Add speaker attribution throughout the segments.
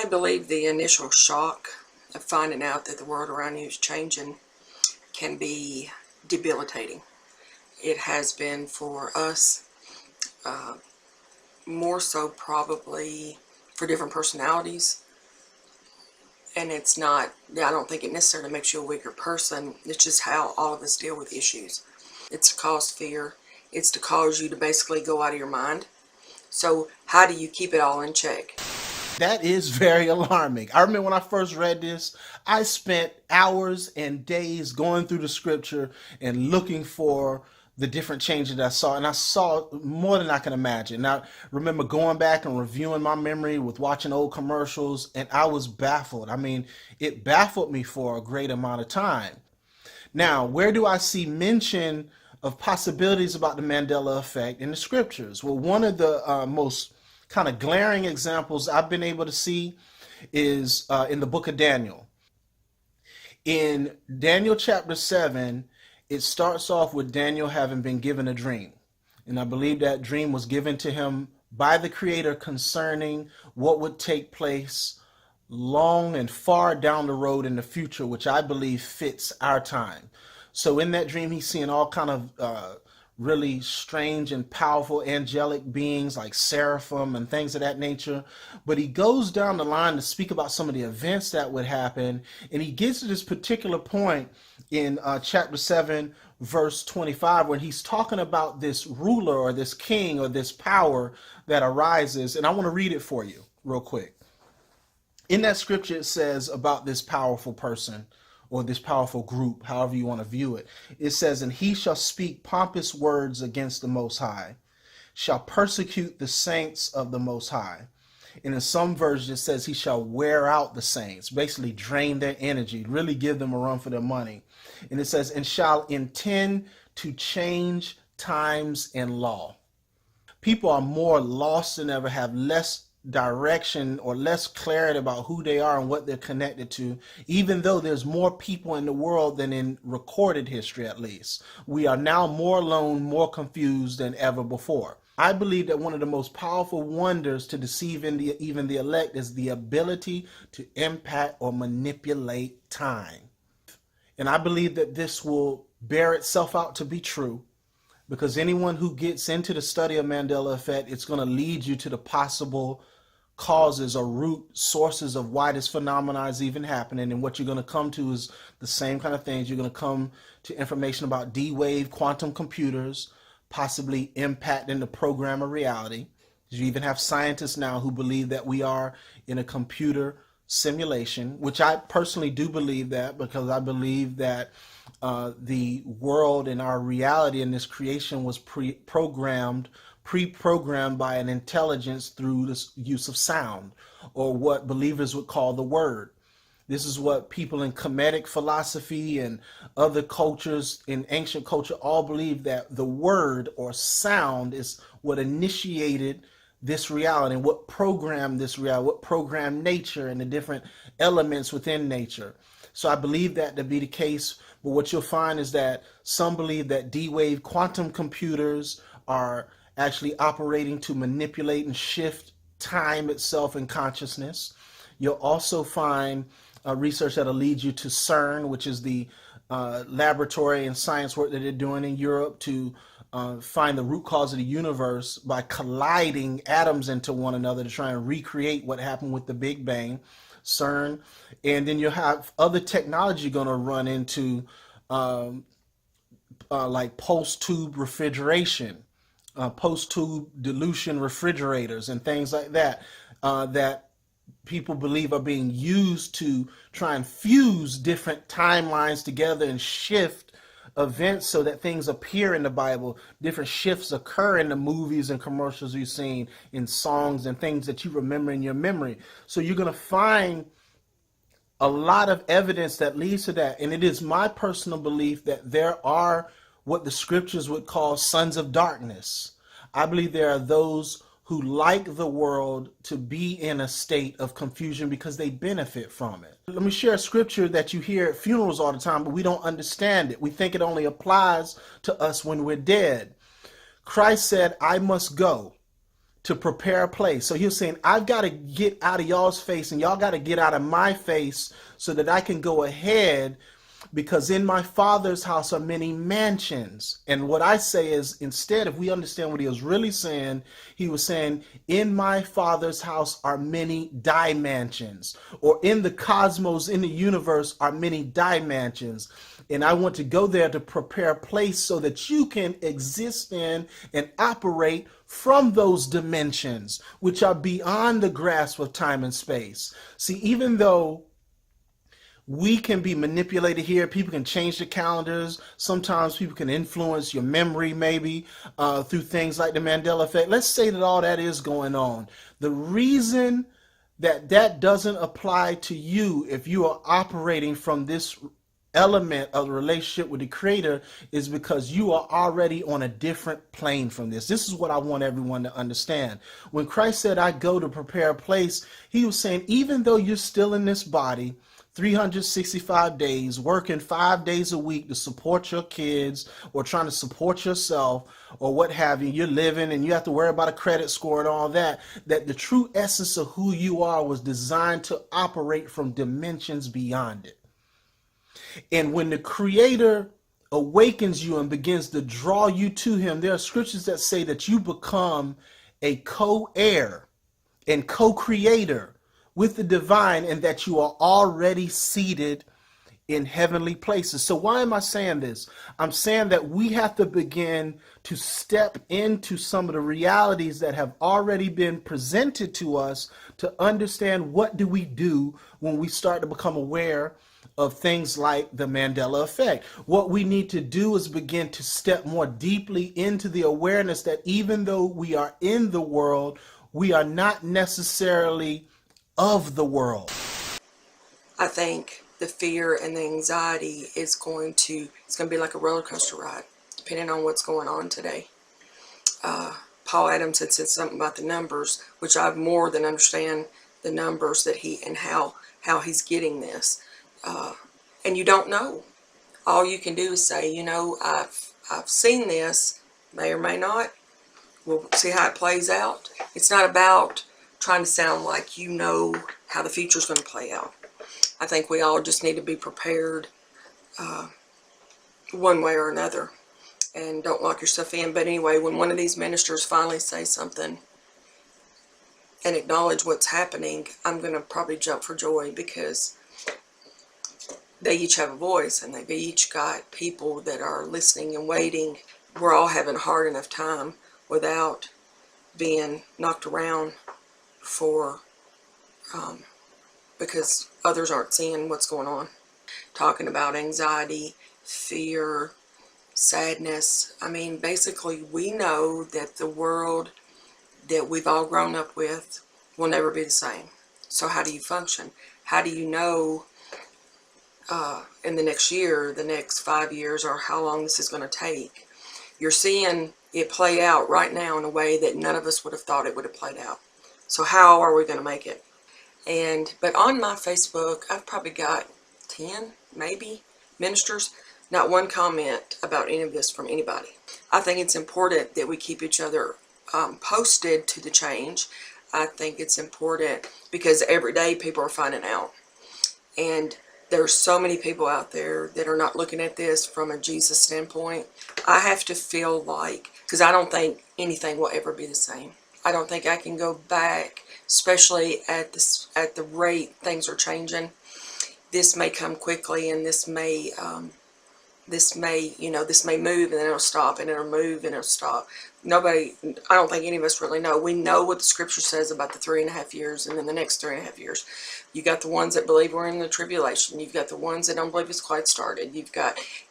Speaker 1: I believe the initial shock of finding out that the world around you is changing can be debilitating. It has been for us, more so probably for different personalities. And it's not, I don't think it necessarily makes you a weaker person. It's just how all of us deal with issues. It's to cause fear. It's to cause you to basically go out of your mind. So how do you keep it all in check?
Speaker 2: That is very alarming. I remember when I first read this, I spent hours and days going through the scripture and looking for the different changes that I saw, and I saw more than I can imagine. Now, I remember going back and reviewing my memory with watching old commercials, and I was baffled. I mean, it baffled me for a great amount of time. Now, where do I see mention of possibilities about the Mandela effect in the scriptures? Well, one of the most kind of glaring examples I've been able to see is in the book of Daniel. In Daniel chapter 7, it starts off with Daniel having been given a dream. And I believe that dream was given to him by the Creator concerning what would take place long and far down the road in the future, which I believe fits our time. So in that dream, he's seeing all kind of really strange and powerful angelic beings like seraphim and things of that nature. But he goes down the line to speak about some of the events that would happen. And he gets to this particular point in chapter 7, verse 25, when he's talking about this ruler or this king or this power that arises. And I want to read it for you real quick. In that scripture, it says about this powerful person, or this powerful group, however you want to view it. It says, and he shall speak pompous words against the Most High, shall persecute the saints of the Most High. And in some versions, it says he shall wear out the saints, basically drain their energy, really give them a run for their money. And it says, and shall intend to change times and law. People are more lost than ever, have less direction or less clarity about who they are and what they're connected to, even though there's more people in the world than in recorded history. At least we are now more alone, more confused than ever before. I believe that one of the most powerful wonders to deceive even the elect is the ability to impact or manipulate time. And I believe that this will bear itself out to be true, because anyone who gets into the study of Mandela effect, it's going to lead you to the possible causes or root sources of why this phenomenon is even happening. And what you're going to come to is the same kind of things. You're going to come to information about D-wave quantum computers possibly impacting the program of reality. You even have scientists now who believe that we are in a computer simulation, which I personally do believe that, because I believe that the world and our reality in this creation was pre-programmed by an intelligence through the use of sound, or what believers would call the word. This is what people in Kemetic philosophy and other cultures in ancient culture all believe, that the word or sound is what initiated this reality and what programmed this reality, what programmed nature and the different elements within nature. So I believe that to be the case. But what you'll find is that some believe that D-wave quantum computers are actually operating to manipulate and shift time itself and consciousness. You'll also find research that'll lead you to CERN, which is the laboratory and science work that they're doing in Europe to find the root cause of the universe by colliding atoms into one another to try and recreate what happened with the Big Bang, CERN. And then you'll have other technology going to run into like post-tube refrigeration, post-tube dilution refrigerators and things like that, that people believe are being used to try and fuse different timelines together and shift events so that things appear in the Bible. Different shifts occur in the movies and commercials you've seen, in songs and things that you remember in your memory. So you're going to find a lot of evidence that leads to that. And it is my personal belief that there are what the scriptures would call sons of darkness. I believe there are those who like the world to be in a state of confusion because they benefit from it. Let me share a scripture that you hear at funerals all the time, but we don't understand it. We think it only applies to us when we're dead. Christ said, I must go, to prepare a place. So he was saying, I've got to get out of y'all's face and y'all got to get out of my face so that I can go ahead, because in my father's house are many mansions. And what I say is, instead, if we understand what he was really saying, he was saying, in my father's house are many dimensions, or in the cosmos, in the universe are many dimensions. And I want to go there to prepare a place so that you can exist in and operate from those dimensions, which are beyond the grasp of time and space. See, even though we can be manipulated here. People can change the calendars. Sometimes people can influence your memory, maybe through things like the Mandela effect. Let's say that all that is going on. The reason that that doesn't apply to you if you are operating from this element of the relationship with the creator is because you are already on a different plane from this. This is what I want everyone to understand. When Christ said, I go to prepare a place, he was saying, even though you're still in this body, 365 days, working 5 days a week to support your kids or trying to support yourself or what have you, you're living and you have to worry about a credit score and all that, that the true essence of who you are was designed to operate from dimensions beyond it. And when the creator awakens you and begins to draw you to him, there are scriptures that say that you become a co-heir and co-creator with the divine, and that you are already seated in heavenly places. So why am I saying this? I'm saying that we have to begin to step into some of the realities that have already been presented to us to understand what do we do when we start to become aware of things like the Mandela effect. What we need to do is begin to step more deeply into the awareness that even though we are in the world, we are not necessarily of the world.
Speaker 1: I think the fear and the anxiety is going to be like a roller coaster ride, depending on what's going on today. Paul Adams had said something about the numbers, which I more than understand the numbers that he and how he's getting this. And you don't know. All you can do is say, I've seen this, may or may not. We'll see how it plays out. It's not about trying to sound like you know how the future's going to play out. I think we all just need to be prepared one way or another, and don't lock yourself in. But anyway, when one of these ministers finally says something and acknowledge what's happening, I'm going to probably jump for joy, because they each have a voice and they've each got people that are listening and waiting. We're all having a hard enough time without being knocked around for because others aren't seeing what's going on. Talking about anxiety, fear, sadness. I mean, basically, we know that the world that we've all grown up with will never be the same. So how do you function? How do you know in the next year, the next 5 years, or how long this is going to take? You're seeing it play out right now in a way that none of us would have thought it would have played out. So how are we going to make it? But on my Facebook, I've probably got 10, maybe, ministers. Not one comment about any of this from anybody. I think it's important that we keep each other posted to the change. I think it's important because every day people are finding out. And there's so many people out there that are not looking at this from a Jesus standpoint. I have to feel like, because I don't think anything will ever be the same. I don't think I can go back, especially at the rate things are changing. This may come quickly, and this may move, and then it'll stop, and it'll move, and it'll stop. I don't think any of us really know. We know what the scripture says about the 3.5 years, and then the next 3.5 years. You got the ones that believe we're in the tribulation. You've got the ones that don't believe it's quite started.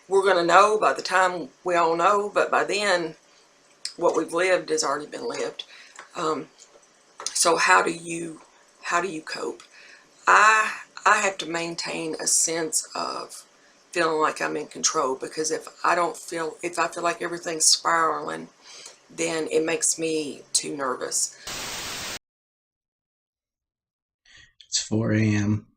Speaker 1: We're going to know by the time we all know, but by then, what we've lived has already been lived. So how do you cope? I have to maintain a sense of feeling like I'm in control, because if I feel like everything's spiraling, then it makes me too nervous.
Speaker 3: It's 4 a.m.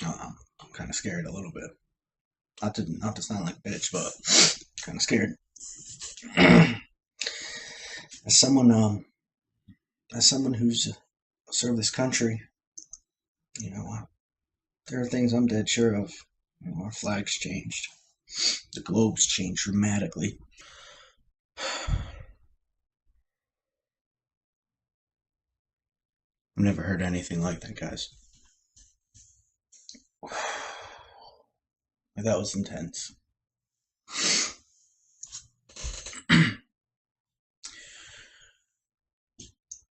Speaker 3: I'm kind of scared a little bit. not to sound like a bitch, but kind of scared. as someone who's served this country, there are things I'm dead sure of. Our flag's changed. The globe's changed dramatically. I've never heard anything like that, guys. That was intense.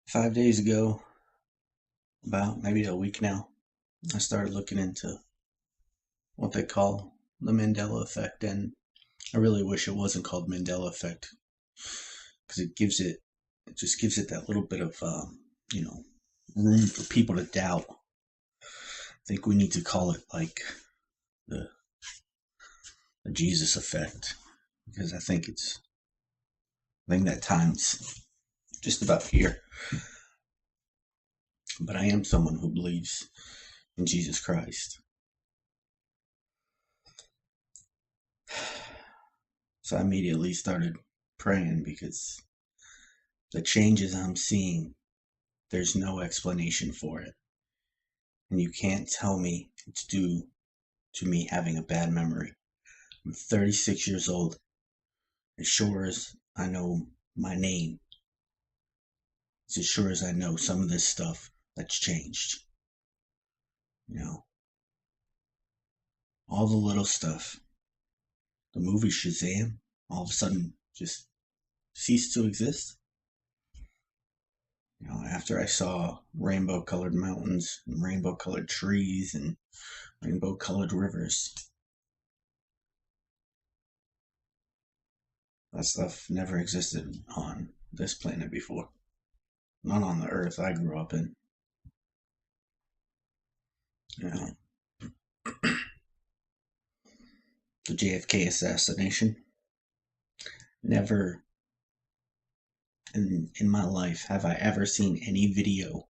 Speaker 3: Five days ago, about maybe a week now, I started looking into what they call the Mandela effect, and I really wish it wasn't called Mandela effect, because it just gives it that little bit of room for people to doubt. I think we need to call it like the Jesus effect, because I think that time's just about here. But I am someone who believes in Jesus Christ. So I immediately started praying, because the changes I'm seeing, there's no explanation for it. And you can't tell me it's due to me having a bad memory. I'm 36 years old. As sure as I know my name, it's as sure as I know some of this stuff that's changed. All the little stuff. The movie Shazam all of a sudden just ceased to exist. After I saw rainbow-colored mountains and rainbow-colored trees and rainbow-colored rivers, that stuff never existed on this planet before. Not on the Earth I grew up in. The JFK assassination. Never in my life have I ever seen any video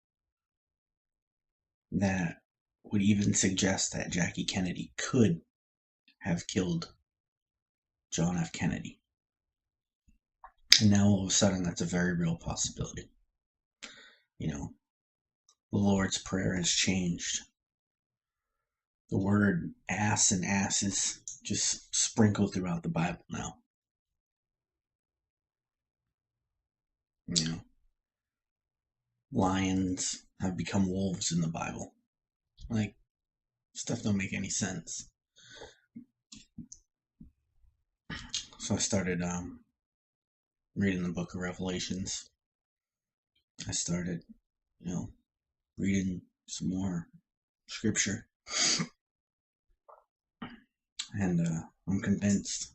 Speaker 3: that would even suggest that Jackie Kennedy could have killed John F. Kennedy. And now all of a sudden that's a very real possibility. The Lord's Prayer has changed. The word ass and asses just sprinkled throughout the Bible now. Lions have become wolves in the Bible. Like, stuff don't make any sense. So I started reading the book of Revelations. I started, reading some more scripture. And I'm convinced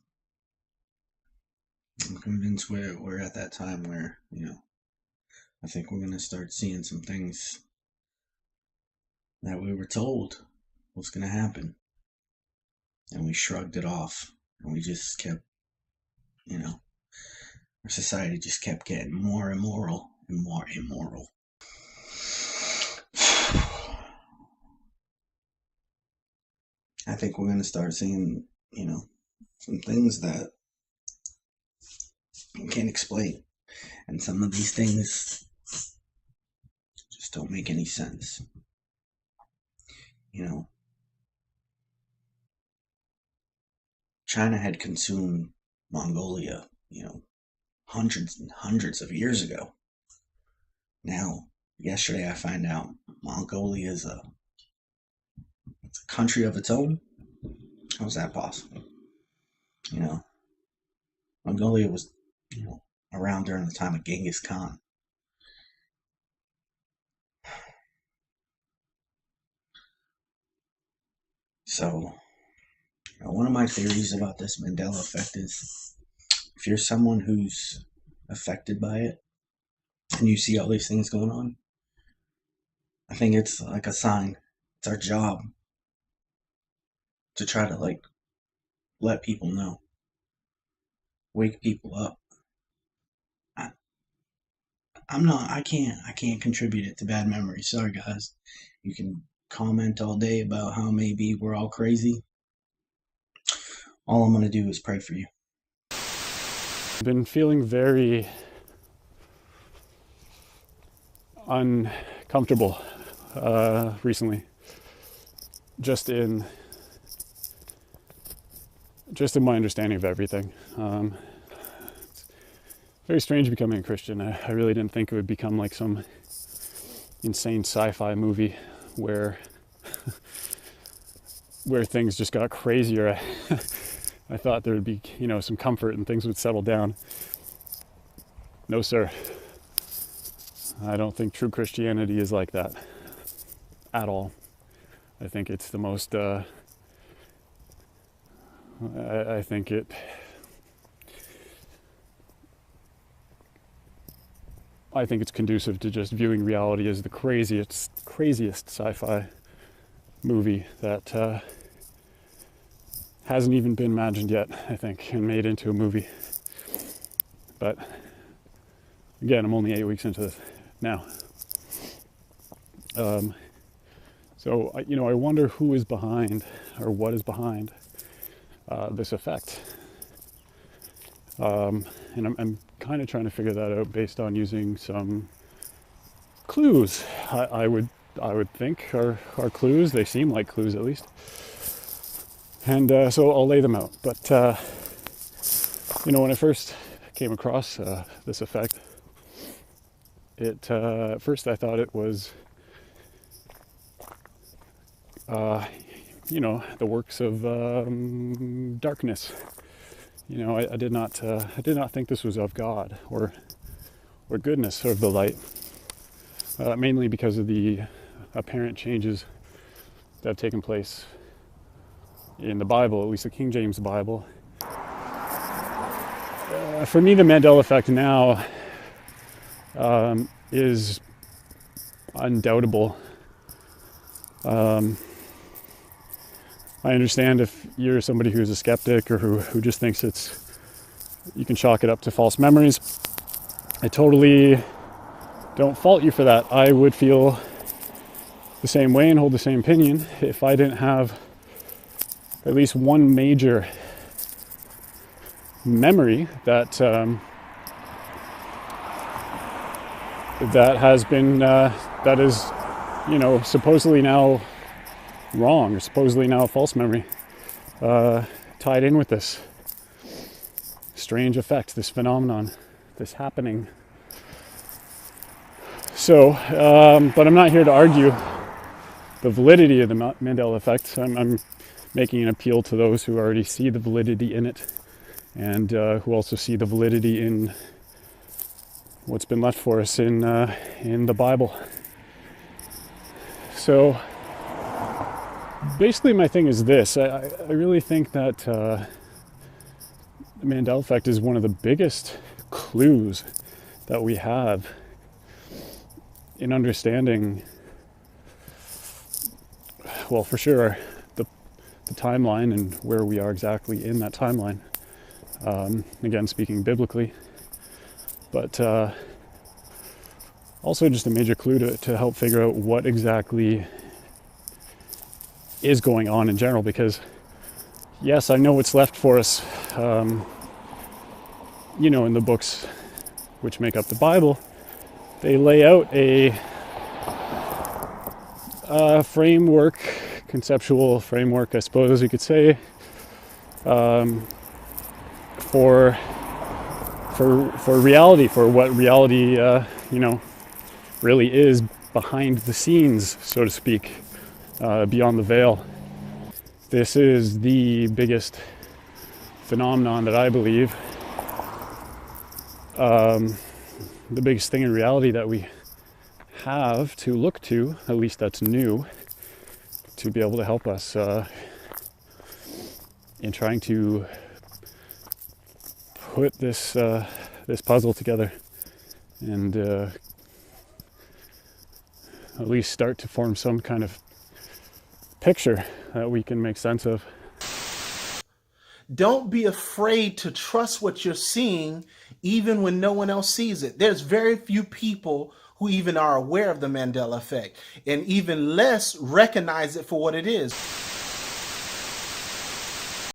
Speaker 3: we're at that time where, I think we're going to start seeing some things that we were told was going to happen. And we shrugged it off. And we just kept, our society just kept getting more immoral and more immoral. I think we're going to start seeing, some things that you can't explain. And some of these things just don't make any sense. China had consumed Mongolia, hundreds and hundreds of years ago. Now, yesterday I find out Mongolia is a country of its own. How is that possible? Mongolia was, around during the time of Genghis Khan. So, one of my theories about this Mandela effect is, if you're someone who's affected by it, and you see all these things going on, I think it's like a sign. It's our job to try to let people know, wake people up. I can't contribute it to bad memories. Sorry guys. You can comment all day about how maybe we're all crazy. All I'm going to do is pray for you.
Speaker 4: I've been feeling very uncomfortable recently, just in my understanding of everything. It's very strange becoming a Christian. I really didn't think it would become like some insane sci-fi movie where things just got crazier. I thought there would be, some comfort and things would settle down. No, sir. I don't think true Christianity is like that at all. I think it's the most, I think it's conducive to just viewing reality as the craziest sci-fi movie that hasn't even been imagined yet, I think, and made into a movie. But again, I'm only 8 weeks into this now. So, I wonder who is behind, or what is behind this effect. And I'm kind of trying to figure that out based on using some clues. I would think are clues. They seem like clues, at least. And so I'll lay them out. But when I first came across this effect, at first I thought it was the works of darkness. I did not think this was of God or goodness or of the light. Mainly because of the apparent changes that have taken place in the Bible, at least the King James Bible. For me, the Mandela effect now is undoubtable. I understand if you're somebody who's a skeptic or who just thinks you can chalk it up to false memories. I totally don't fault you for that. I would feel the same way and hold the same opinion if I didn't have at least one major memory that has been that is supposedly now wrong, or supposedly now a false memory, tied in with this strange effect, this phenomenon, this happening. So, but I'm not here to argue the validity of the Mandela effect. I'm making an appeal to those who already see the validity in it, and who also see the validity in what's been left for us in the Bible. So basically my thing is this. I really think that the Mandela effect is one of the biggest clues that we have in understanding, well, for sure, the timeline and where we are exactly in that timeline. Again, speaking biblically, but also just a major clue to help figure out what exactly is going on in general, because yes, I know what's left for us, in the books which make up the Bible. They lay out a framework, conceptual framework, I suppose you could say, for reality, for what reality, really is behind the scenes, so to speak, beyond the veil. This is the biggest phenomenon that I believe, the biggest thing in reality that we have to look to, at least that's new, to be able to help us in trying to put this puzzle together and at least start to form some kind of picture that we can make sense of.
Speaker 2: Don't be afraid to trust what you're seeing, even when no one else sees it. There's very few people who even are aware of the Mandela effect, and even less recognize it for what it is.